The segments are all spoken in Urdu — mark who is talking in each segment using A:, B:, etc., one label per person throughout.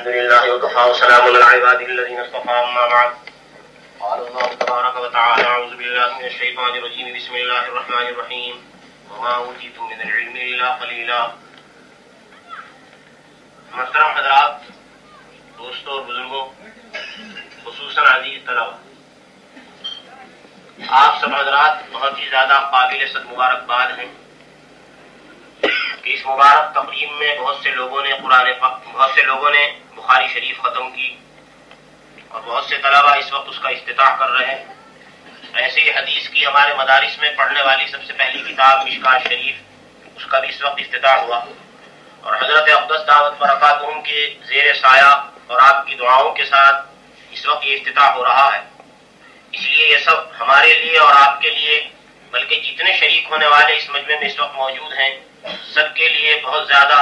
A: الحمد لله وكفى وسلام على عباده الذين اصطفى أما بعد قال الله تبارك وتعالى أعوذ بالله من الشيطان الرجيم بسم الله الرحمن الرحيم وما أوتيتم من العلم إلا قليلا. محترم حضرات، دوستوں اور بزرگوں، خصوصاً عزیز طلبہ، آپ سب حضرات بہت ہی زیادہ قابل صد مبارکباد ہیں کہ اس مبارک تقریب میں بہت سے لوگوں نے بخاری شریف ختم کی اور بہت سے طلبہ اس وقت اس کا افتتاح کر رہے ہیں. ایسے ہی حدیث کی ہمارے مدارس میں پڑھنے والی سب سے پہلی کتاب مشکات شریف، اس کا بھی اس وقت افتتاح ہوا اور حضرت اقدس دعوت برکاتہم کے زیر سایہ اور آپ کی دعاؤں کے ساتھ اس وقت یہ افتتاح ہو رہا ہے. اس لیے یہ سب ہمارے لیے اور آپ کے لیے، بلکہ جتنے شریک ہونے والے اس مجمع میں اس وقت موجود ہیں، سب کے لیے بہت زیادہ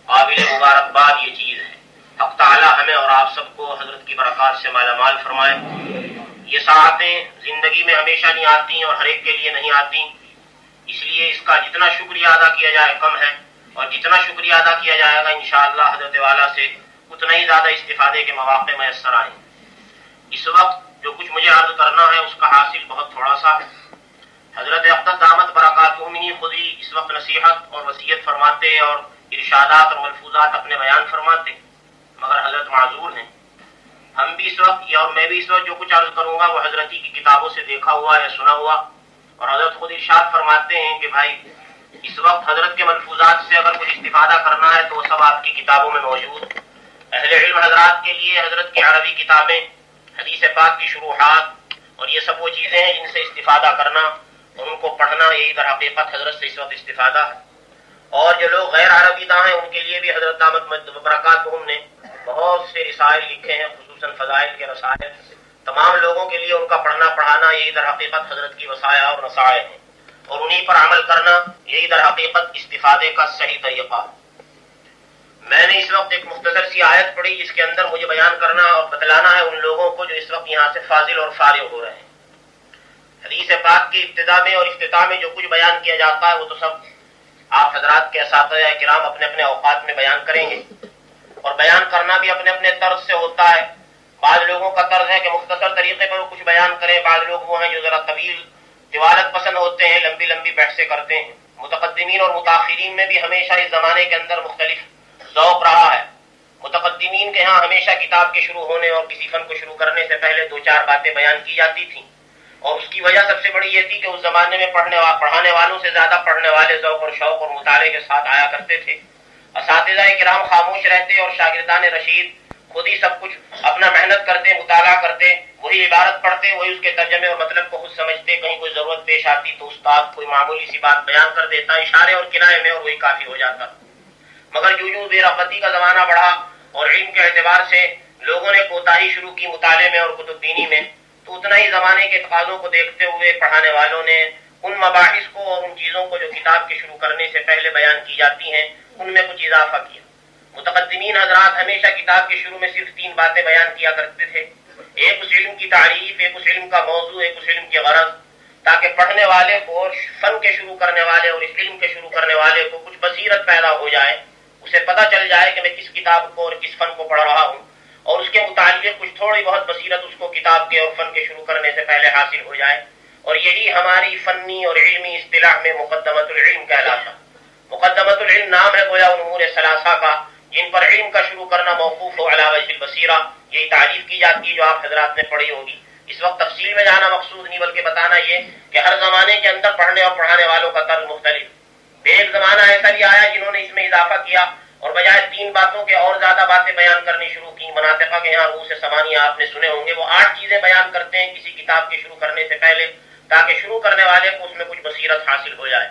A: قابل مبارکباد یہ چیز ہے. حق تعالی ہمیں اور آپ سب کو حضرت کی برکات سے مالا مال فرمائے. یہ ساعتیں زندگی میں ہمیشہ نہیں آتی اور ہر ایک کے لیے نہیں آتی، اس لیے اس کا جتنا شکریہ ادا کیا جائے کم ہے، اور جتنا شکریہ ادا کیا جائے گا انشاءاللہ حضرت والا سے اتنا ہی زیادہ استفادے کے مواقع میسر آئیں. اس وقت جو کچھ مجھے عرض کرنا ہے اس کا حاصل بہت تھوڑا سا ہے. حضرت اقدس دامت برکاتہم خود ہی اس وقت نصیحت اور وصیت فرماتے اور ارشادات اور ملفوظات اپنے بیان فرماتے، مگر حضرت معذور ہیں. ہم بھی اس وقت اور میں بھی اس وقت جو کچھ عرض کروں گا وہ حضرت کی کتابوں سے دیکھا ہوا یا سنا ہوا، اور حضرت خود ارشاد فرماتے ہیں کہ بھائی اس وقت حضرت کے ملفوظات سے اگر کچھ استفادہ کرنا ہے تو وہ سب آپ کی کتابوں میں موجود. اہل علم حضرات کے لیے حضرت کی عربی کتابیں، حدیث پاک کی شروحات اور یہ سب وہ چیزیں ہیں جن سے استفادہ کرنا اور ان کو پڑھنا، یہی در حقیقت حضرت سے اس وقت استفادہ ہے. اور جو لوگ غیر عربی داں ہیں ان کے لیے بھی حضرت دامت برکاتہم نے بہت سے رسائل لکھے ہیں، خصوصاً فضائل کے رسائل. تمام لوگوں کے لیے ان کا پڑھنا پڑھانا یہی در حقیقت حضرت کی وصایا اور نصائح ہیں، اور انہی پر عمل کرنا یہی در حقیقت استفادے کا صحیح طریقہ ہے. میں نے اس وقت ایک مختصر سی آیت پڑھی جس کے اندر مجھے بیان کرنا اور بتلانا ہے ان لوگوں کو جو اس وقت یہاں سے فاضل اور فارغ ہو رہے ہیں. حدیث پاک کی ابتدا میں اور افتتاح میں جو کچھ بیان کیا جاتا ہے وہ تو سب آپ حضرات کے اساتذہ کرام اپنے اپنے اوقات میں بیان کریں گے، اور بیان کرنا بھی اپنے اپنے طرز سے ہوتا ہے. بعض لوگوں کا طرز ہے کہ مختصر طریقے پر وہ کچھ بیان کریں، بعض لوگ وہ ہیں جو ذرا طویل طوالت پسند ہوتے ہیں، لمبی لمبی بحثیں کرتے ہیں. متقدمین اور متاخرین میں بھی ہمیشہ اس زمانے کے اندر مختلف ذوق رہا ہے. متقدمین کے ہاں ہمیشہ کتاب کے شروع ہونے اور کسی فن کو شروع کرنے سے پہلے دو چار باتیں بیان کی جاتی تھیں، اور اس کی وجہ سب سے بڑی یہ تھی کہ اس زمانے میں پڑھانے والوں سے زیادہ پڑھنے والے ذوق اور شوق اور مطالعے کے ساتھ آیا کرتے تھے. اساتذہ کرام خاموش رہتے اور شاگردان رشید خود ہی سب کچھ اپنا محنت کرتے، مطالعہ کرتے، وہی عبارت پڑھتے، وہی اس کے ترجمے اور مطلب کو خود سمجھتے. کہیں کوئی ضرورت پیش آتی تو استاد کوئی معمولی سی بات بیان کر دیتا اشارے اور کنایے میں، اور وہی کافی ہو جاتا. مگر جو بے رغبتی کا زمانہ بڑھا اور علم کے اعتبار سے لوگوں نے کوتاہی شروع کی مطالعے میں اور کتب بینی میں، تو اتنا ہی زمانے کے تقاضوں کو دیکھتے ہوئے پڑھانے والوں نے ان مباحث کو اور ان چیزوں کو جو کتاب کے شروع کرنے سے پہلے بیان کی جاتی ہیں ان میں کچھ اضافہ کیا. متقدمین حضرات ہمیشہ کتاب کے شروع میں صرف 3 باتیں بیان کیا کرتے تھے. ایک اس علم کی تعریف، ایک اس علم کا موضوع، ایک اس علم کی غرض، تاکہ پڑھنے والے کو اور فن کے شروع کرنے والے اور اس علم کے شروع کرنے والے کو کچھ بصیرت پیدا ہو جائے، اسے پتہ چل جائے کہ میں کس کتاب کو اور کس فن کو پڑھ رہا ہوں، اور اس کے متعلق کچھ تھوڑی بہت بصیرت اس کو کتاب کے اور فن کے شروع کرنے سے پہلے حاصل ہو جائے. اور یہی ہماری فنی اور علمی اصطلاح میں مقدمۃ العلم کہلاتا. مقدمۃ العلم نام ہے گویا امور ثلاثہ کا جن پر علم کا شروع کرنا موقوف ہو علی وجہ البصیرہ. یہی تعریف کی جاتی ہے جو آپ حضرات نے پڑھی ہوگی. اس وقت تفصیل میں جانا مقصود نہیں، بلکہ بتانا یہ کہ ہر زمانے کے اندر پڑھنے اور پڑھانے والوں کا طرز مختلف. ایک زمانہ ایسا بھی آیا جنہوں نے اس میں اضافہ کیا اور بجائے 3 باتوں کے اور زیادہ باتیں بیان کرنی شروع کی. مناطقہ کے یہاں روح سے سمانیہ آپ نے سنے ہوں گے، وہ 8 چیزیں بیان کرتے ہیں کسی کتاب کے شروع کرنے سے پہلے، تاکہ شروع کرنے والے کو اس میں کچھ بصیرت حاصل ہو جائے.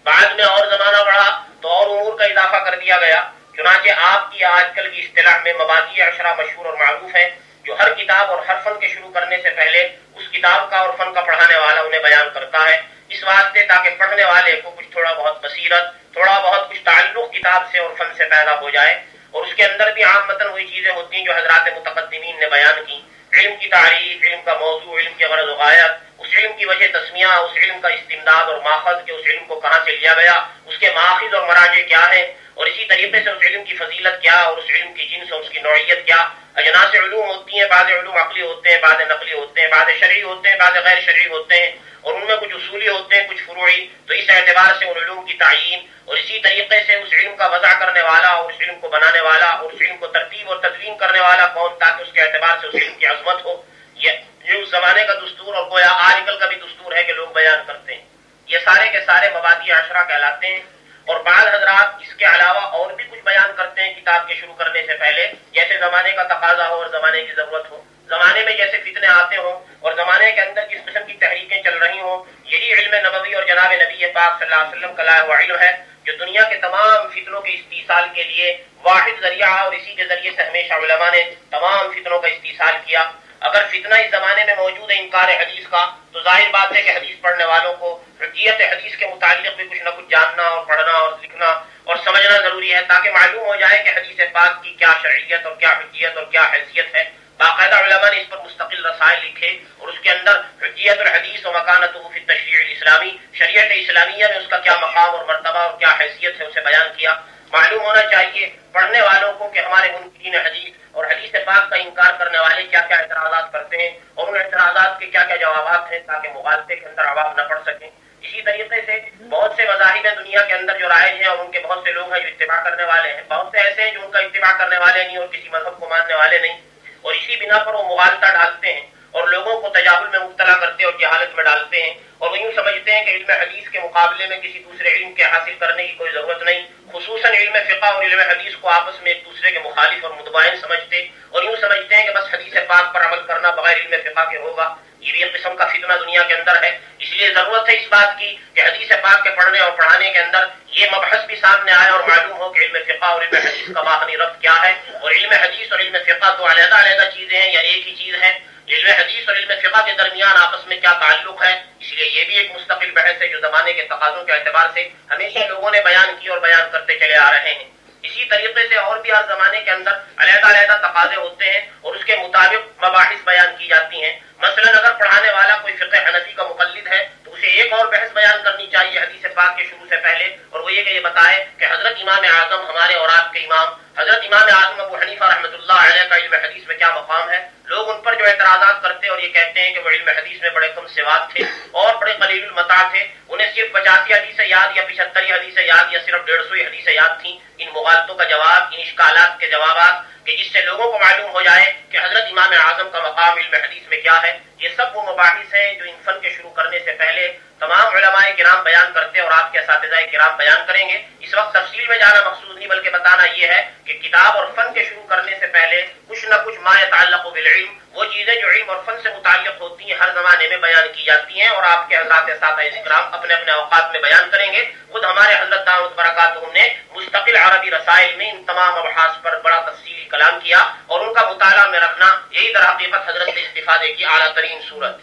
A: بعد میں اور زمانہ بڑھا تو اور امور کا اضافہ کر دیا گیا. چنانچہ آپ کی آج کل کی اصطلاح میں مبادی 10 مشہور اور معروف ہیں، جو ہر کتاب اور ہر فن کے شروع کرنے سے پہلے اس کتاب کا اور فن کا پڑھانے والا انہیں بیان کرتا ہے، اس واسطے تاکہ پڑھنے والے کو کچھ تھوڑا بہت بصیرت، تھوڑا بہت کچھ تعلق کتاب سے اور فن سے پیدا ہو جائے. اور اس کے اندر بھی عامتاً وہی چیزیں ہوتی ہیں جو حضرات متقدمین نے بیان کی. علم کی تعریف، علم کا موضوع، علم کی غرض و غایت، اس علم کی وجہ تسمیہ، اس علم کا استمداد اور ماخذ کہ اس علم کو کہاں سے لیا گیا، اس کے ماخذ اور مراجع کیا ہیں، اور اسی طریقے سے اس علم کی فضیلت کیا اور اس علم کی جنس اور اس کی نوعیت کیا. اجناس علوم ہوتی ہیں، بعض علوم عقلی ہوتے ہیں، بعض نقلی ہوتے ہیں، بعض شرعی ہوتے ہیں، بعض غیر شرعی ہوتے ہیں، اور ان میں کچھ اصولی ہوتے ہیں، کچھ فروعی. تو اس اعتبار سے ان علوم کی تعیین اور اسی طریقے سے اس علم کا وضع کرنے والا اور اس علم کو بنانے والا اور اس علم کو ترتیب اور تدوین کرنے والا کون، تاکہ اس کے اعتبار سے اس علم کی عظمت ہو. یہ اس زمانے کا دستور اور گویا آج کل کا بھی دستور ہے کہ لوگ بیان کرتے ہیں. یہ سارے کے سارے مبادی عشرہ کہلاتے ہیں. اور بعض حضرات اس کے علاوہ اور بھی کچھ بیان کرتے ہیں کتاب کے شروع کرنے سے پہلے، جیسے زمانے کا تقاضا ہو اور زمانے کی ضرورت ہو، زمانے میں جیسے فتنے آتے ہوں اور زمانے کے اندر کس قسم کی تحریکیں چل رہی ہوں. یہی علم نبوی اور جناب نبی پاک صلی اللہ علیہ وسلم کا لایا ہوا علم ہے جو دنیا کے تمام فتنوں کے استیصال کے لیے واحد ذریعہ، اور اسی کے ذریعے سے ہمیشہ علماء نے تمام فتنوں کا استیصال کیا. اگر فتنہ اس زمانے میں موجود ہے انکار حدیث کا، تو ظاہر بات ہے کہ حدیث پڑھنے والوں کو حجیت حدیث کے متعلق بھی کچھ نہ کچھ جاننا اور پڑھنا اور لکھنا اور سمجھنا ضروری ہے، تاکہ معلوم ہو جائے کہ حدیث پاک کی کیا شرعیت اور کیا حجیت اور کیا حیثیت ہے. باقاعدہ علماء نے اس پر مستقل رسائل لکھے اور اس کے اندر حجیت الحدیث و مکانتہ فی التشریع الاسلامی، شریعت اسلامیہ میں اس کا کیا مقام اور مرتبہ اور کیا حیثیت ہے اسے بیان کیا. معلوم ہونا چاہیے پڑھنے والوں کو کہ ہمارے منکرین حدیث اور حدیث پاک کا انکار کرنے والے کیا کیا اعتراضات کرتے ہیں اور ان اعتراضات کے کیا کیا جوابات ہیں، تاکہ مغالطے کے اندر عوام نہ پڑ سکیں. اسی طریقے سے بہت سے مذاہب ہیں دنیا کے اندر جو رائج ہیں اور ان کے بہت سے لوگ ہیں جو اتباع کرنے والے ہیں، بہت سے ایسے ہیں جو ان کا اتباع کرنے والے نہیں اور کسی مذہب کو ماننے والے نہیں، اور اسی بنا پر وہ مغالطہ ڈالتے ہیں اور لوگوں کو تجاہل میں مبتلا کرتے اور جہالت میں ڈالتے ہیں، اور وہ یوں سمجھتے ہیں کہ علم حدیث کے مقابلے میں کسی دوسرے علم کے حاصل کرنے کی کوئی ضرورت نہیں. خصوصاً علم فقہ اور علم حدیث کو آپس میں ایک دوسرے کے مخالف اور متباین سمجھتے اور یوں سمجھتے ہیں کہ بس حدیث پاک پر عمل کرنا بغیر علم فقہ کے ہوگا. یہ بھی ایک قسم کا فتنہ دنیا کے اندر ہے. اس لیے ضرورت ہے اس بات کی کہ حدیث پاک کے پڑھنے اور پڑھانے کے اندر یہ مبحث بھی سامنے آئے اور معلوم ہو کہ علم فقہ اور علم حدیث کا باہمی ربط کیا ہے، اور علم حدیث اور علم فقہ تو علیحدہ علیحدہ چیزیں ہیں یا ایک ہی چیز ہے. علم حدیث اور علم فقہ کے درمیان آپس میں کیا تعلق ہے، اس لیے یہ بھی ایک مستقل بحث ہے جو زمانے کے تقاضوں کے اعتبار سے ہمیشہ لوگوں نے بیان کی اور بیان کرتے چلے آ رہے ہیں. اسی طریقے سے اور بھی ہر زمانے کے اندر علیحدہ علیحدہ تقاضے ہوتے ہیں اور اس کے مطابق مباحث بیان کی جاتی ہیں. مثلا اگر پڑھانے والا کوئی فقہ حنفی کا مقلد ہے تو اسے ایک اور بحث بیان کرنی چاہیے حدیث پاک کے شروع سے پہلے، اور وہ یہ کہ یہ بتائے کہ حضرت امام اعظم ہمارے اور آپ کے امام حضرت امام اعظم ابو حنیفہ رحمۃ اللہ علیہ کا علم حدیث میں کیا مقام ہے. لوگ ان پر جو اعتراضات کرتے اور یہ کہتے ہیں کہ وہ علم حدیث میں بڑے کم سواد تھے اور بڑے قلیل المتاع تھے، انہیں صرف 85 حدیثیں یاد یا 75 حدیثیں یاد یا صرف 150 حدیثیں یاد تھیں. ان مغالطوں کا جواب، ان اشکالات کے جوابات کہ جس سے لوگوں کو معلوم ہو جائے کہ حضرت امام اعظم کا مقام علم حدیث میں کیا ہے، یہ سب وہ مباحث ہیں جو ان فن کے شروع کرنے سے پہلے تمام علماء کرام بیان کرتے اور آپ کے اساتذہ کرام بیان کریں گے. اس وقت تفصیل میں جانا مقصود نہیں، بلکہ بتانا یہ ہے کہ کتاب اور فن کے شروع کرنے سے پہلے کچھ نہ کچھ ما يتعلق بالعلم، وہ چیزیں جو علم اور فن سے متعلق ہوتی ہیں ہر زمانے میں بیان کی جاتی ہیں، اور آپ کے حضرات اساتذہ کرام اپنے اپنے اوقات میں بیان کریں گے. خود ہمارے حضرت دامت برکاتہم نے مستقل عربی رسائل میں ان تمام مباحث پر بڑا تفصیلی کلام کیا، اور ان کا مطالعہ میں رکھنا یہی در حقیقت حضرت سے استفادے کی اعلیٰ ترین صورت.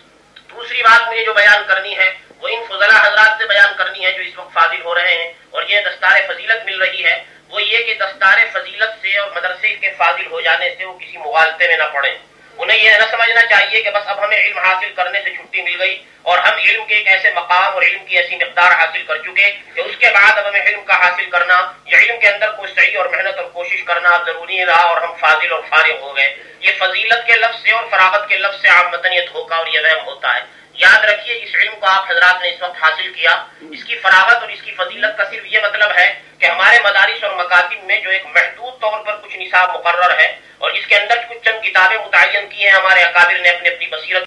A: دوسری بات مجھے جو بیان کرنی ہے وہ ان فضلاء حضرات سے بیان کرنی ہے جو اس وقت فاضل ہو رہے ہیں اور یہ دستار فضیلت مل رہی ہے. وہ یہ کہ دستار فضیلت سے اور مدرسے کے فاضل ہو جانے سے وہ کسی مغالطے میں نہ پڑیں. انہیں یہ نہ سمجھنا چاہیے کہ بس اب ہمیں علم حاصل کرنے سے چھٹی مل گئی اور ہم علم کے ایک ایسے مقام اور علم کی ایسی مقدار حاصل کر چکے کہ اس کے بعد اب ہمیں علم کا حاصل کرنا یا علم کے اندر کوئی صحیح اور محنت اور کوشش کرنا اب ضروری نہیں رہا اور ہم فاضل اور فارغ ہو گئے. یہ فضیلت کے لفظ سے اور فراغت کے لفظ سے عامةً یہ دھوکہ اور یہ وہم ہوتا ہے. یاد رکھیے جس علم کو آپ حضرات نے اس وقت حاصل کیا، اس کی فراغت اور اس کی فضیلت کا صرف یہ مطلب ہے کہ ہمارے مدارس اور مکاتب میں جو ایک محدود طور پر کچھ نصاب مقرر ہے اور جس کے اندر کچھ چند کتابیں متعین کی ہیں ہمارے اکابر نے اپنی اپنی بصیرت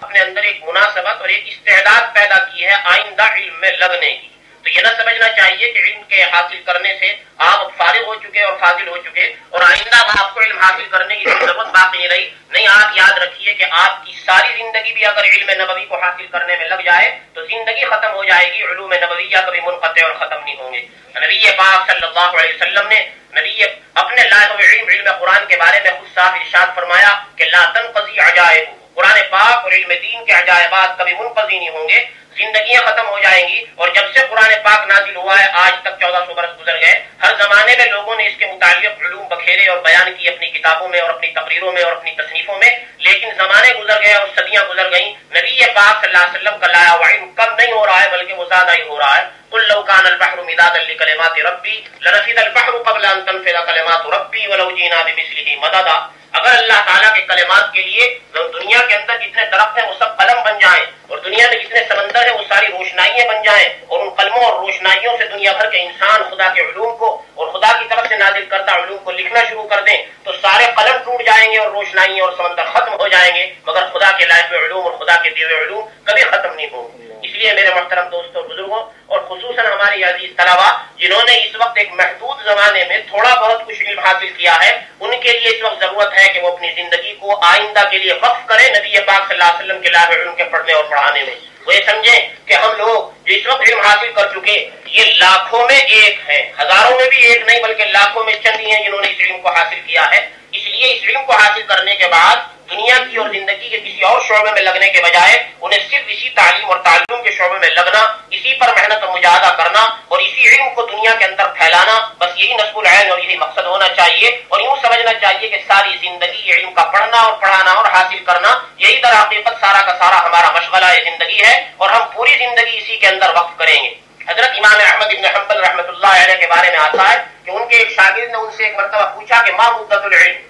A: اپنے اندر ایک مناسبت اور ایک استعداد پیدا کی ہے آئندہ علم میں لگنے کی. تو یہ نہ سمجھنا چاہیے کہ علم کے حاصل کرنے سے آپ فارغ ہو چکے اور فاضل ہو چکے اور آئندہ آپ کو علم حاصل کرنے کی ضرورت باقی نہیں رہی. نہیں، آپ یاد رکھیے کہ آپ کی ساری زندگی بھی اگر علم نبوی کو حاصل کرنے میں لگ جائے تو زندگی ختم ہو جائے گی. علوم نبویہ کبھی منقطع اور ختم نہیں ہوں گے. نبی پاک صلی اللہ علیہ وسلم نے اپنے لائق علم قرآن کے بارے میں خود صاف ارشاد فرمایا کہ لا تنقضی عجائب، قرآن پاک اور علم دین کے عجائبات کبھی منقضی نہیں ہوں گے زندگیاں ختم ہو جائیں گی، اور جب سے قرآن پاک نازل ہوا ہے آج تک 1400 برس گزر گئے، ہر زمانے میں لوگوں نے اس کے متعلق علوم بکھیرے اور بیان کی اپنی کتابوں میں اور اپنی تقریروں میں اور اپنی تصنیفوں میں، لیکن زمانے گزر گئے اور صدیاں گزر گئیں، نبی پاک صلی اللہ علیہ وسلم کا لایا ہوا علم کم نہیں ہو رہا ہے بلکہ وہ زیادہ ہی ہو رہا ہے۔ قل لو كان البحر مدادا لكلمات ربي لنفد البحر قبل ان تنفد كلمات ربي ولو جئنا بمثله مددا۔ اگر اللہ تعالیٰ کے کلمات کے لیے دنیا کے اندر جتنے درخت ہیں وہ سب قلم بن جائیں، اور دنیا میں جتنے سمندر ہیں وہ ساری روشنائیاں بن جائیں، اور ان قلموں اور روشنائیوں سے دنیا بھر کے انسان خدا کے علوم کو اور خدا کی طرف سے نازل کردہ علوم کو لکھنا شروع کر دیں، تو سارے قلم ٹوٹ جائیں گے اور روشنائیاں اور سمندر ختم ہو جائیں گے، مگر خدا کے لائے ہوئے علوم اور خدا کے دیے ہوئے علوم کبھی ختم نہیں ہوں گے۔ اس لیے میرے محترم دوستوں اور بزرگوں، اور خصوصاً ہماری عزیز طلبا جنہوں نے اس وقت ایک محدود زمانے میں تھوڑا بہت کچھ علم حاصل کیا ہے، ان کے لیے اس وقت ضرورت ہے کہ وہ اپنی زندگی کو آئندہ کے لیے وقف کریں نبی پاک صلی اللہ علیہ وسلم کے لائے ہوئے علم کے پڑھنے اور پڑھانے میں۔ وہ یہ سمجھیں کہ ہم لوگ جو اس وقت علم حاصل کر چکے یہ لاکھوں میں ایک ہیں، ہزاروں میں بھی ایک نہیں بلکہ لاکھوں میں چند ہی ہیں جنہوں نے اس علم کو حاصل کیا ہے۔ اس لیے اس علم کو حاصل کرنے کے بعد دنیا کی اور زندگی کے کسی اور شعبے میں لگنے کے بجائے انہیں صرف اسی تعلیم اور تعلم کے شعبے میں لگنا، اسی پر محنت اور مجاہدہ کرنا اور اسی علم کو دنیا کے اندر پھیلانا، بس یہی نصب العین اور یہی مقصد ہونا چاہیے۔ اور یوں سمجھنا چاہیے کہ ساری زندگی علم کا پڑھنا اور پڑھانا اور حاصل کرنا یہی در حقیقت سارا کا سارا ہمارا مشغلہ زندگی ہے، اور ہم پوری زندگی اسی کے اندر وقف کریں گے۔ حضرت امام احمد بن حنبل رحمۃ اللہ علیہ کے بارے میں آتا ہے کہ ان کے ایک شاگرد نے ان سے ایک مرتبہ پوچھا کہ ما مدت العلم،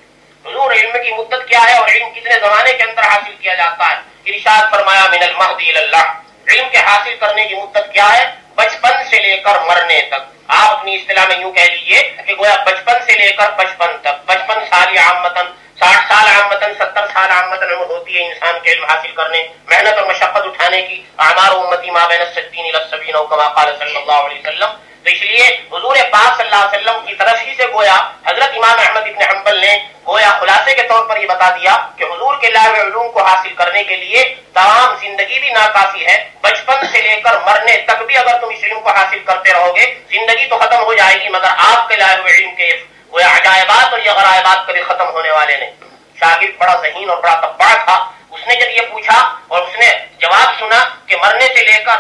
A: حضور علم کی مدت کیا ہے اور علم کتنے زمانے کے اندر حاصل کیا جاتا ہے؟ ارشاد فرمایا من المہد الی اللہ، علم کے حاصل کرنے کی مدت کیا ہے؟ بچپن سے لے کر مرنے تک۔ آپ اپنی اصطلاح میں یوں کہہ لیجیے کہ گویا بچپن سے لے کر 55 تک، 55 سال یا عامتاً 60 سال عامتاً 70 سال عامتاً عمر ہوتی ہے انسان کے علم حاصل کرنے، محنت اور مشقت اٹھانے کی۔ اعمار امتی ما بین الستین الی السبعین او کما قال صلی اللہ علیہ وسلم۔ تو اس لیے حضور پاک صلی اللہ علیہ وسلم کی طرف ہی سے گویا حضرت امام احمد بن حنبل نے گویا خلاصے کے طور پر یہ بتا دیا کہ حضور کے لائے ہوئے علوم کو حاصل کرنے کے لیے تمام زندگی بھی ناکافی ہے، بچپن سے لے کر مرنے تک بھی اگر تم اس علم کو حاصل کرتے رہو گے زندگی تو ختم ہو جائے گی، مگر آپ کے لائے ہوئے علم کے گویا عجائبات اور یہ غرائبات کبھی ختم ہونے والے نہیں۔ شاگرد بڑا ذہین اور بڑا تباہ تھا، اس نے جب یہ پوچھا اور اس نے جواب سنا کہ مرنے سے لے کر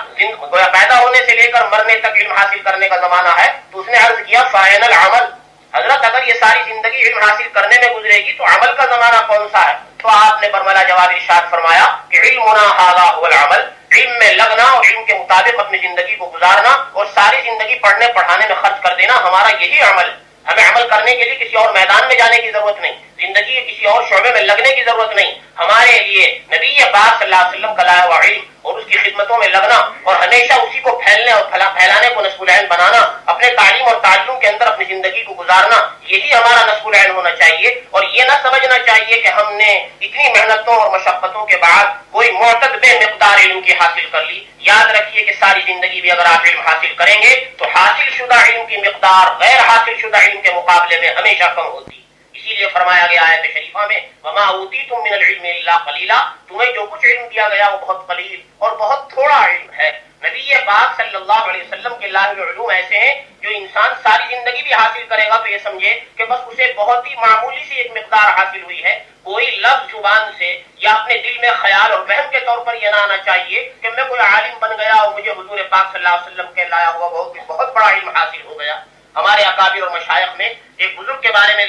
A: گویا پیدا ہونے سے لے کر مرنے تک علم حاصل کرنے کا زمانہ ہے، تو اس نے عرض کیا فاعل العمل، حضرت اگر یہ ساری زندگی علم حاصل کرنے میں گزرے گی تو عمل کا زمانہ کون سا ہے؟ تو آپ نے برملا جواب ارشاد فرمایا کہ علمنا ھذا ھو العمل، علم میں لگنا اور علم کے مطابق اپنی زندگی کو گزارنا اور ساری زندگی پڑھنے پڑھانے میں خرچ کر دینا ہمارا یہی عمل ہے۔ ہمیں عمل کرنے کے لیے کسی اور میدان میں جانے کی ضرورت نہیں، زندگی کے کسی اور شعبے میں لگنے کی ضرورت نہیں، ہمارے لیے نبی پاک صلی اللہ علیہ وسلم کا لایا ہوا علم اور اس کی خدمتوں میں لگنا اور ہمیشہ اسی کو پھیلنے اور پھیلانے کو نصب العین بنانا، اپنے تعلیم اور تعلم کے اندر اپنی زندگی کو گزارنا، یہی ہمارا نصب العین ہونا چاہیے۔ اور یہ نہ سمجھنا چاہیے کہ ہم نے اتنی محنتوں اور مشقتوں کے بعد کوئی معتد بے مقدار علم کی حاصل کر لی۔ یاد رکھیے کہ ساری زندگی بھی اگر آپ علم حاصل کریں گے تو حاصل شدہ علم کی مقدار غیر حاصل شدہ علم کے مقابلے میں ہمیشہ کم ہوتی ہے۔ اسی لیے فرمایا گیا آیت شریفہ میں وما اوتیتم من العلم الا قلیلا، تمہیں جو کچھ علم دیا گیا وہ بہت قلیل اور بہت تھوڑا علم ہے۔ نبی پاک صلی اللہ علیہ وسلم کے لائے ہوئے علوم ایسے ہیں جو انسان ساری زندگی بھی حاصل کرے گا تو یہ سمجھے کہ بس اسے بہت ہی معمولی سی ایک مقدار حاصل ہوئی ہے۔ کوئی لفظ زبان سے یا اپنے دل میں خیال اور وہم کے طور پر یہ نہ آنا چاہیے کہ میں کوئی عالم بن گیا اور مجھے حضور پاک صلی اللہ علیہ وسلم کے لایا ہوا بہت بڑا علم حاصل ہو گیا۔ ہمارے اکابر اور مشائخ میں ایک بزرگ کے بارے میں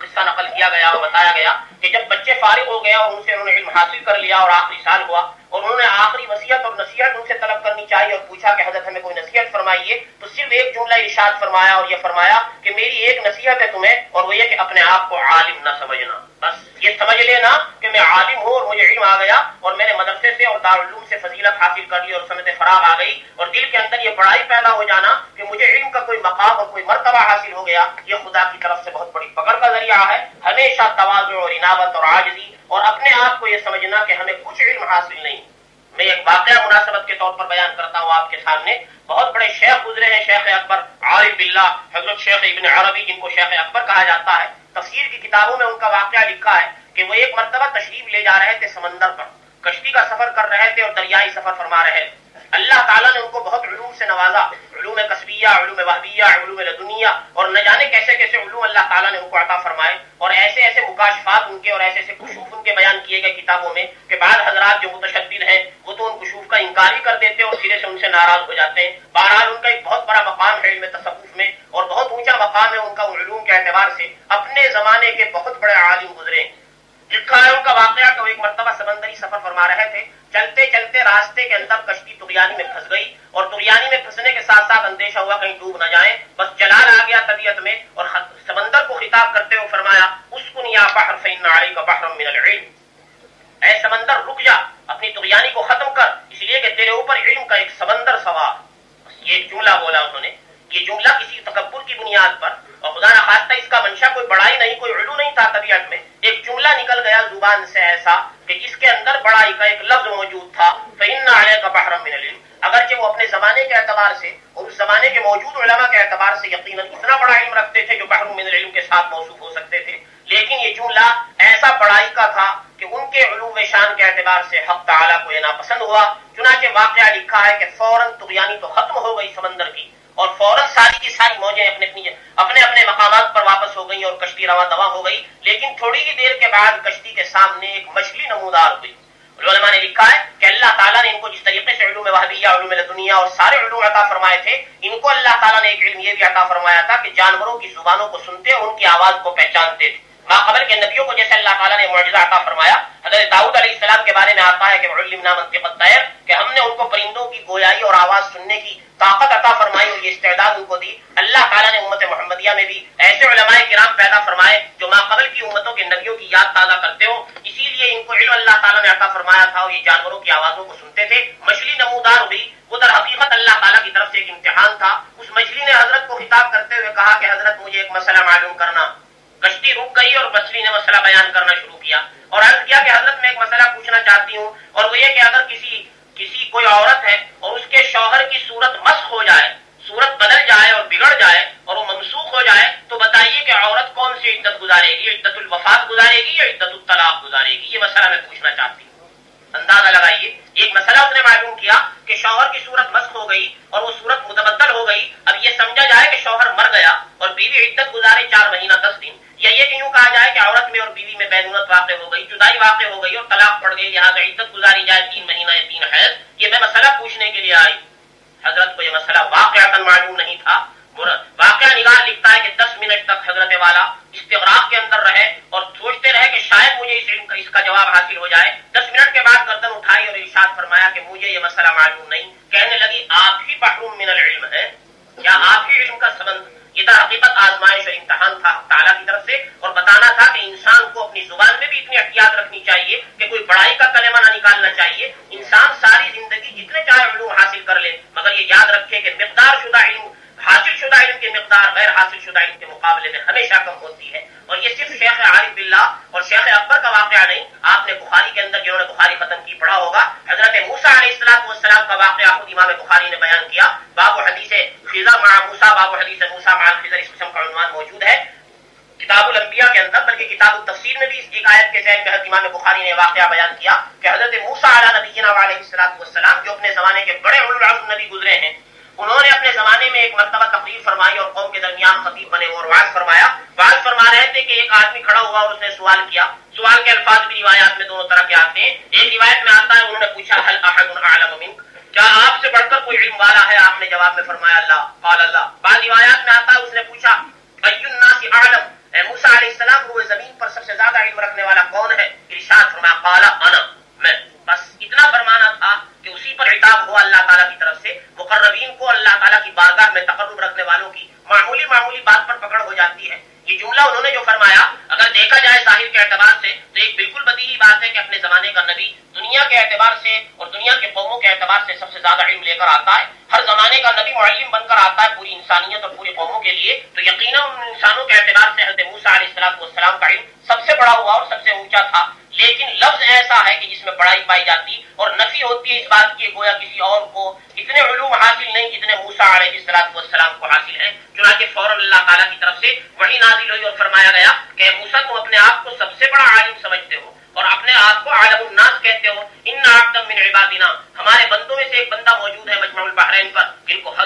A: قصہ نقل کیا گیا اور بتایا گیا کہ جب بچے فارغ ہو گیا اور ان سے انہوں نے علم حاصل کر لیا اور آخری سال ہوا اور انہوں نے آخری وصیت اور نصیحت ان سے طلب کرنی چاہیے اور پوچھا کہ حضرت ہمیں کوئی نصیحت فرمائیے، تو صرف ایک جملہ ارشاد فرمایا اور یہ فرمایا کہ میری ایک نصیحت ہے تمہیں اور وہ یہ کہ اپنے آپ کو عالم نہ سمجھنا، بس یہ سمجھ لینا کہ میں عالم ہوں اور مجھے علم آ گیا اور میں نے مدرسے سے اور دارالعلوم سے فضیلت حاصل کر لی اور سمت فراغ آ گئی اور دل کے اندر یہ بڑائی پیدا ہو جانا کہ مجھے علم کا کوئی مقام اور کوئی مرتبہ حاصل ہو گیا، یہ خدا کی طرف سے بہت بڑی پکڑ کا ذریعہ ہے۔ ہمیشہ تواضع اور انابت اور عاجزی اور اپنے آپ کو یہ سمجھنا کہ ہمیں کچھ علم حاصل نہیں۔ میں ایک واقعہ مناسبت کے طور پر بیان کرتا ہوں آپ کے سامنے۔ بہت بڑے شیخ گزرے ہیں، شیخ اکبر عارف باللہ حضرت شیخ ابن عربی، جن کو شیخ اکبر کہا جاتا ہے۔ تفسیر کی کتابوں میں ان کا واقعہ لکھا ہے کہ وہ ایک مرتبہ تشریف لے جا رہے تھے سمندر پر، کشتی کا سفر کر رہے تھے اور دریائی سفر فرما رہے تھے۔ اللہ تعالیٰ نے ان کو بہت علوم سے نوازا، علوم قصبیہ، علوم وہبیہ، علوم لدنیہ، اور نہ جانے کیسے کیسے علوم اللہ تعالیٰ نے ان کو عطا فرمائے، اور ایسے ایسے مکاشفات ان کے اور ایسے ایسے کشوف ان کے بیان کیے گئے کتابوں میں کہ بعض حضرات جو متشدد ہیں وہ تو ان کشوف کا انکار ہی کر دیتے اور سرے سے ان سے ناراض ہو جاتے ہیں۔ بہرحال ان کا ایک بہت بڑا مقام ہے علم تصوف میں، اور بہت اونچا مقام ہے ان کا علوم کے اعتبار سے، اپنے زمانے کے بہت بڑے عالم گزرے۔ لکھا ہے ان کا واقعہ کہ وہ ایک مرتبہ سمندری سفر فرما رہے تھے، چلتے چلتے راستے کے اندر کشتی طغیانی میں پھنس گئی، اور طغیانی میں پھنسنے کے ساتھ ساتھ اندیشہ ہوا کہیں ڈوب نہ جائیں، بس جلال آ گیا طبیعت میں، اور سمندر کو خطاب کرتے ہوئے فرمایا اسکن یا بحر فإن علیک بحر من العلم، اے سمندر رک جا، اپنی طغیانی کو ختم کر، اس لیے کہ تیرے اوپر علم کا ایک سمندر سوار۔ یہ ایک جملہ بولا انہوں نے، یہ جملہ کسی تکبر کی بنیاد پر، اور خدا نخواستہ اس کا منشا کوئی بڑائی نہیں، کوئی علو نہیں تھا طبیعت میں، ایک جملہ نکل گیا زبان سے ایسا کہ جس کے اندر بڑائی کا ایک لفظ موجود تھا، فإن علیک بحر من العلم، اگرچہ وہ اپنے زمانے کے اعتبار سے اور اس زمانے کے موجود علماء کے اعتبار سے یقیناً اتنا بڑا علم رکھتے تھے جو بحر من العلم کے ساتھ موصوف ہو سکتے تھے، لیکن یہ جملہ ایسا بڑائی کا تھا کہ ان کے علو شان کے اعتبار سے حق تعالیٰ کو یہ ناپسند ہوا۔ چنانچہ واقعہ لکھا ہے کہ فوراً طغیانی تو ختم ہو گئی سمندر کی، اور فوراً ساری کی ساری موجیں اپنے اپنے مقامات پر واپس ہو گئی اور کشتی رواں دواں ہو گئی، لیکن تھوڑی ہی دیر کے بعد کشتی کے سامنے ایک مچھلی نمودار ہوئی۔ علماء نے لکھا ہے کہ اللہ تعالیٰ نے ان کو جس طریقے سے علوم وہبیہ، علوم لدنیہ اور سارے علوم عطا فرمائے تھے، ان کو اللہ تعالیٰ نے ایک علم یہ بھی عطا فرمایا تھا کہ جانوروں کی زبانوں کو سنتے اور ان کی آواز کو پہچانتے تھے۔ ماقبل کے نبیوں کو جیسے اللہ تعالیٰ نے معجزہ عطا فرمایا، حضرت داؤد علیہ السلام کے بارے میں آتا ہے کہ علمنا منطق الطیر، کہ ہم نے ان کو پرندوں کی گویائی اور آواز سننے کی طاقت عطا فرمائی اور یہ استعداد ان کو دی۔ اللہ تعالیٰ نے امت محمدیہ میں بھی ایسے علماء کرام پیدا فرمائے جو ماقبل کی امتوں کے نبیوں کی یاد تازہ کرتے ہو، اسی لیے ان کو علم اللہ تعالیٰ نے عطا فرمایا تھا اور یہ جانوروں کی آوازوں کو سنتے تھے۔ مچھلی نمودار ہوئی، وہ در حقیقت اللہ تعالیٰ کی طرف سے ایک امتحان تھا۔ اس مچھلی نے حضرت کو خطاب کرتے ہوئے کہا کہ حضرت مجھے ایک مسئلہ معلوم کرنا۔ کشتی رک گئی اور مچھلی نے مسئلہ بیان کرنا شروع کیا اور عرض کیا کہ حضرت میں ایک مسئلہ پوچھنا چاہتی ہوں، اور وہ یہ کہ اگر کسی کوئی عورت ہے اور اس کے شوہر کی صورت مسخ ہو جائے، صورت بدل جائے اور بگڑ جائے اور وہ منسوخ ہو جائے، تو بتائیے کہ عورت کون سی عدت گزارے گی؟ عدت الوفات گزارے گی یا عدت الطلاق گزارے گی؟ یہ مسئلہ میں پوچھنا چاہتی ہوں۔ اندازہ لگائیے، ایک مسئلہ اس نے معلوم کیا کہ شوہر کی صورت مسخ ہو گئی اور وہ صورت متبدل ہو گئی۔ اب یہ سمجھا جائے کہ شوہر مر گیا اور بیوی عدت گزارے 4 مہینہ 10 دن، یا یہ کہ یوں کہا جائے کہ عورت میں اور بیوی میں بینونت واقع ہو گئی، جدائی واقع ہو گئی اور طلاق پڑ گئی، لہٰذا عدت گزاری جائے 3 مہینہ یا 3 حیض۔ یہ میں مسئلہ پوچھنے کے لیے آئی۔ حضرت کو یہ مسئلہ واقعتاً معلوم نہیں تھا۔ واقعہ نگار لکھتا ہے کہ 10 منٹ تک حضرت والا استغراق کے اندر رہے اور سوچتے رہے کہ شاید مجھے اس کا جواب حاصل ہو جائے۔ 10 منٹ کے بعد گردن اٹھائی اور ارشاد فرمایا کہ مجھے یہ مسئلہ معلوم نہیں۔ کہنے لگی آپ ہی بحر من العلم ہے، کیا آپ ہی علم کا سبند؟ یہ در حقیقت آزمائش اور امتحان تھا تعالیٰ کی طرف سے، اور بتانا تھا کہ انسان کو اپنی زبان میں بھی اتنی احتیاط رکھنی چاہیے کہ کوئی بڑائی کا کلمہ نہ نکالنا چاہیے۔ انسان ساری زندگی جتنے چاہے علوم حاصل کر لے، مگر یہ یاد رکھے کہ مقدار شدہ علم، حاصل شدہ علم کی مقدار غیر حاصل شدہ علم کے مقابلے میں ہمیشہ کم ہوتی ہے۔ اور یہ صرف شیخ عارف باللہ اور شیخ اکبر کا واقعہ نہیں، آپ نے بخاری کے اندر جنہوں نے بخاری ختم کی پڑھا ہوگا، حضرت موسیٰ علیہ السلام کا واقعہ خود امام بخاری نے بیان کیا۔ باب حدیث خضر مع موسیٰ، باب حدیث موسیٰ مع الخضر، اس قسم کا عنوان موجود ہے کتاب الانبیاء کے اندر، بلکہ کتاب التفسیر میں بھی اس ایک آیت کے ذیل میں امام بخاری نے واقعہ بیان کیا کہ حضرت موسیٰ علی نبینا علیہ السلام جو اپنے زمانے کے بڑے اولو العزم نبی گزرے ہیں، انہوں نے اپنے زمانے میں ایک مرتبہ تقریر فرمائی اور قوم کے درمیان خطیب بنے اور وعظ فرمایا۔ وعظ فرما رہے تھے کہ ایک آدمی کھڑا ہوا اور اس نے سوال کیا۔ سوال کے الفاظ بھی روایات میں دونوں طرح کے آتے ہیں۔ ایک روایت میں آتا ہے انہوں نے پوچھا هل احد اعلم منک، کیا آپ سے بڑھ کر کوئی علم والا ہے؟ آپ نے جواب میں فرمایا اللہ، قال اللہ۔ بعض روایات میں آتا ہے اس نے پوچھا ای الناس اعلم، اے موسیٰ علیہ السلام روئے زمین پر سب سے زیادہ علم رکھنے والا کون ہے؟ ارشاد فرمایا قال انا، میں۔ بس اتنا فرمانا تھا کہ اسی پر عتاب ہوا اللہ تعالیٰ کی طرف سے۔ مقربین کو اللہ تعالیٰ کی بارگاہ میں تقرب رکھنے والوں کی معمولی بات پر پکڑ ہو جاتی ہے۔ یہ جملہ انہوں نے جو فرمایا، اگر دیکھا جائے ظاہر کے اعتبار سے تو ایک بالکل بدیہی بات ہے کہ اپنے زمانے کا نبی دنیا کے اعتبار سے اور دنیا کے قوموں کے اعتبار سے سب سے زیادہ علم لے کر آتا ہے۔ ہر زمانے کا نبی معلم بن کر آتا ہے پوری انسانیت اور پوری قوموں کے لیے، تو یقیناً ان انسانوں کے اعتبار سے حضرت موسیٰ علیہ السلام کا علم سب سے بڑا ہوا اور سب سے اونچا تھا۔ لیکن لفظ ایسا ہے کہ جس میں بڑائی پائی جاتی اور نفی ہوتی ہے اس بات کی گویا کسی اور کو اتنے علوم حاصل نہیں جتنے موسیٰ علیہ السلام کو حاصل ہیں۔ چنانچہ فوراً اللہ تعالیٰ کی طرف سے وحی نازل ہوئی اور فرمایا گیا کہ موسیٰ تم اپنے آپ کو سب سے بڑا عالم سمجھتے ہو، اور اپنے آپ کو عالم الناس کہتے ہو. ان عبدا من عبادنا، ہمارے بندوں میں سے ایک بندہ موجود ہے مجمع البحرین پر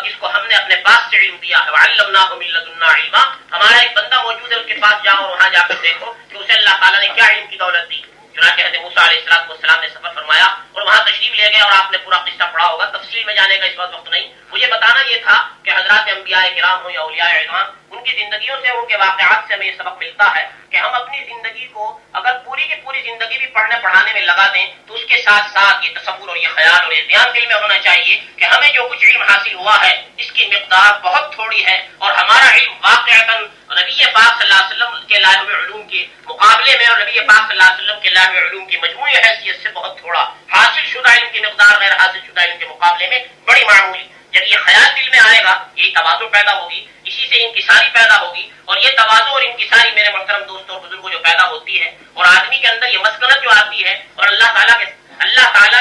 A: جس کو ہم نے اپنے پاس سے علم دیا ہے. وعلمناه من لدنا علما، ہمارا ایک بندہ موجود ہے، اس کے پاس جاؤ اور وہاں جا کر دیکھو کہ اسے اللہ تعالیٰ نے کیا علم کی دولت دی. چنانچہ حضرت موسیٰ علیہ السلام نے سفر فرمایا اور وہاں تشریف لے گئے، اور آپ نے پورا قصہ پڑھا ہوگا، تفصیل میں جانے کا اس وقت نہیں. مجھے بتانا یہ تھا کہ حضرات انبیاء کرام ہوں یا اولیاء اعظام، ان کی زندگیوں سے، ان کے واقعات سے ہمیں یہ سبق ملتا ہے کہ ہم اپنی زندگی کو اگر پوری کی پوری زندگی بھی پڑھنے پڑھانے میں لگا دیں تو اس کے ساتھ ساتھ یہ تصور اور یہ خیال اور یہ دھیان دل میں ہونا چاہیے کہ ہمیں جو کچھ علم حاصل ہوا ہے اس کی مقدار بہت تھوڑی ہے، اور ہمارا علم واقعتاً نبی پاک صلی اللہ علیہ وسلم کے لاہو علوم کے مقابلے میں اور نبی پاک صلی اللہ علیہ وسلم کے لاہو علوم کی مجموعی حیثیت سے بہت تھوڑا. حاصل شدہ علم کی مقدار غیر حاصل شدہ علم کے مقابلے میں بڑی معمولی. جب یہ خیال دل میں آئے گا یہی تواضع پیدا ہوگی، اسی سے انکساری پیدا ہوگی، اور یہ تواضع اور انکساری میرے محترم دوستوں اور بزرگوں جو پیدا ہوتی ہے اور آدمی کے اندر یہ مسکنت جو آتی ہے اور اللہ تعالیٰ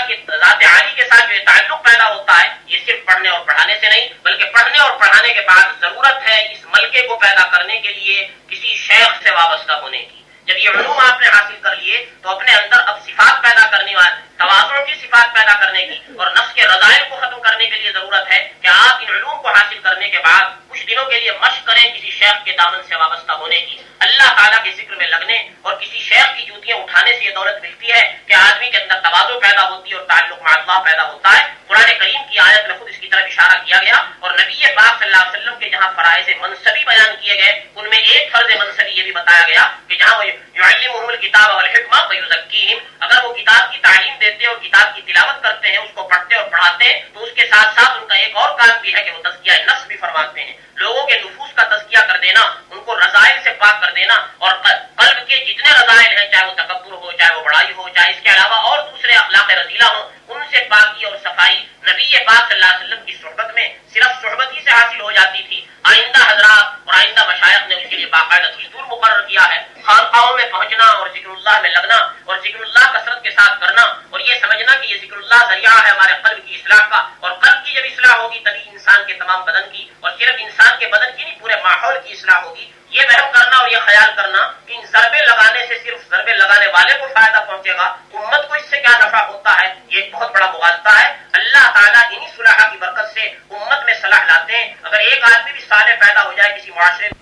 A: کے ذات عالی کے ساتھ جو تعلق پیدا ہوتا ہے، یہ صرف پڑھنے اور پڑھانے سے نہیں بلکہ پڑھنے اور پڑھانے کے بعد ضرورت ہے اس ملکے کو پیدا کرنے کے لیے کسی شیخ سے وابستہ ہونے کی. جب یہ علوم آپ نے حاصل کر لیے تو اپنے اندر اب صفات پیدا کرنے والے تواضع کی صفات پیدا کرنے کی اور نفس کے رذائل کو ختم کرنے کے لیے ضرورت ہے کہ آپ ان علوم کو حاصل کرنے کے بعد کچھ دنوں کے لیے مشق کریں کسی شیخ کے دامن سے وابستہ ہونے کی، اللہ تعالیٰ کے ذکر میں لگنے اور کسی شیخ کی جوتیاں اٹھانے سے یہ دولت ملتی ہے کہ آدمی کے اندر تواضع پیدا ہوتی ہے اور تعلق مع اللہ پیدا ہوتا ہے. قرآن کریم کی آیت میں خود اس کی طرف اشارہ کیا گیا، اور نبی پاک صلی اللہ علیہ وسلم کے جہاں فرائض منصبی بیان کیے گئے ان میں ایک فرض منصبی یہ بھی بتایا گیا کہ جہاں وہ یعلمہم الکتاب والحکمہ ویزکیہم، اگر وہ کتاب کی تعلیم دیتے اور کتاب کی تلاوت کرتے ہیں، اس کو پڑھتے اور پڑھاتے ہیں، تو اس کے ساتھ ساتھ ان کا ایک اور کام بھی ہے کہ وہ تزکیہ نفس بھی فرماتے ہیں. لوگوں کے نفوس کا تزکیہ کر دینا، ان کو رذائل سے پاک کر دینا، اور قلب کے جتنے رذائل ہیں، چاہے وہ تکبر ہو، چاہے وہ بڑائی ہو، چاہے اس کے علاوہ اور دوسرے اخلاق رذیلہ ہوں، ان سے پاکی اور صفائی نبی پاک صلی اللہ علیہ وسلم کی صحبت میں صرف صحبت ہی سے حاصل ہو جاتی تھی. آئندہ حضرات اور آئندہ مشائخ نے اس کے لیے باقاعدہ دستور مقرر کیا ہے. خانقاہوں میں پہنچنا اور ذکر اللہ میں لگنا اور ذکر اللہ کثرت کے ساتھ کرنا، اور یہ سمجھنا کہ یہ ذکر اللہ ذریعہ ہے ہمارے قلب کی اصلاح کا، اور قلب کی جب اصلاح ہوگی تبھی انسان کے تمام بدن کی، اور صرف انسان کے بدن کی نہیں پورے ماحول کی اصلاح ہوگی. یہ وہم کرنا اور یہ خیال کرنا کہ ان ضربے لگانے سے صرف ضربے لگانے والے کو فائدہ پہنچے گا، امت کو اس سے کیا نفع ہوتا ہے، یہ ایک بہت بڑا مغالطہ ہے. اللہ تعالیٰ انہی صلحاء کی برکت سے امت میں صلاح لاتے ہیں. اگر ایک آدمی بھی صالح پیدا ہو جائے کسی معاشرے میں،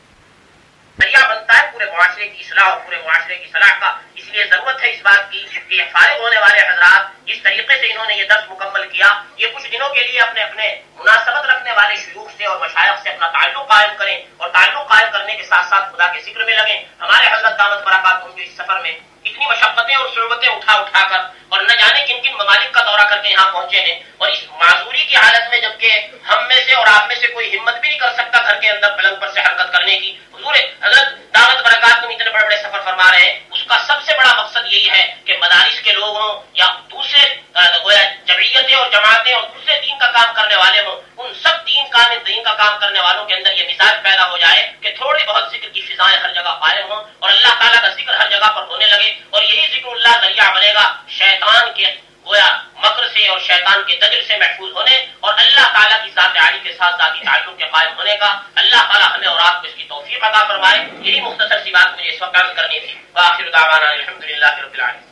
A: ذریعہ بنتا ہے پورے معاشرے کی اصلاح اور پورے معاشرے کی صلاح کا. اس لیے ضرورت ہے اس بات کی کہ فارغ ہونے والے حضرات جس طریقے سے انہوں نے یہ درس مکمل کیا، یہ کچھ دنوں کے لیے اپنے اپنے مناسبت رکھنے والے شیوخ سے اور مشائخ سے اپنا تعلق قائم کریں، اور تعلق قائم کرنے کے ساتھ ساتھ خدا کے ذکر میں لگیں. ہمارے حضرت دامت برکاتہم جو اس سفر میں اتنی مشقتیں اور صعوبتیں اٹھا کر اور نہ جانے کن کن ممالک کا دورہ کر کے یہاں پہنچے ہیں، اور اس معذوری کی حالت میں جبکہ ہم میں سے اور آپ میں سے کوئی ہمت بھی نہیں کر سکتا گھر کے اندر پلنگ پر سے حرکت کرنے کی. حضور حضرت دعوت برکات اتنے بڑے بڑے سفر فرما رہے ہیں، اس کا سب سے بڑا مقصد یہی ہے کہ مدارس کے لوگ ہوں یا دوسرے جمعیتیں اور جماعتیں اور دوسرے دین کا کام کرنے والے ہوں، ان سب دین کا کام کرنے والوں کے اندر یہ مزاج پیدا ہو جائے کہ تھوڑی بہت ذکر کی فضائیں ہر جگہ قائم ہوں اور اللہ تعالیٰ کا ذکر ہر جگہ پر ہونے لگے، اور یہی ذکر اللہ ذریعہ بنے گا شیطان کے گویا مکر سے اور شیطان کے دجل سے محفوظ ہونے اور اللہ تعالیٰ کی ذات عالی کے ساتھ ذاتی تعلق کے قائم ہونے کا. اللہ تعالیٰ ہمیں اور آپ کو اس کی توفیق عطا فرمائے. یہی مختصر سی بات مجھے اس وقت عرض کرنی تھی. وآخر دعوانا الحمدللہ رب العالمین.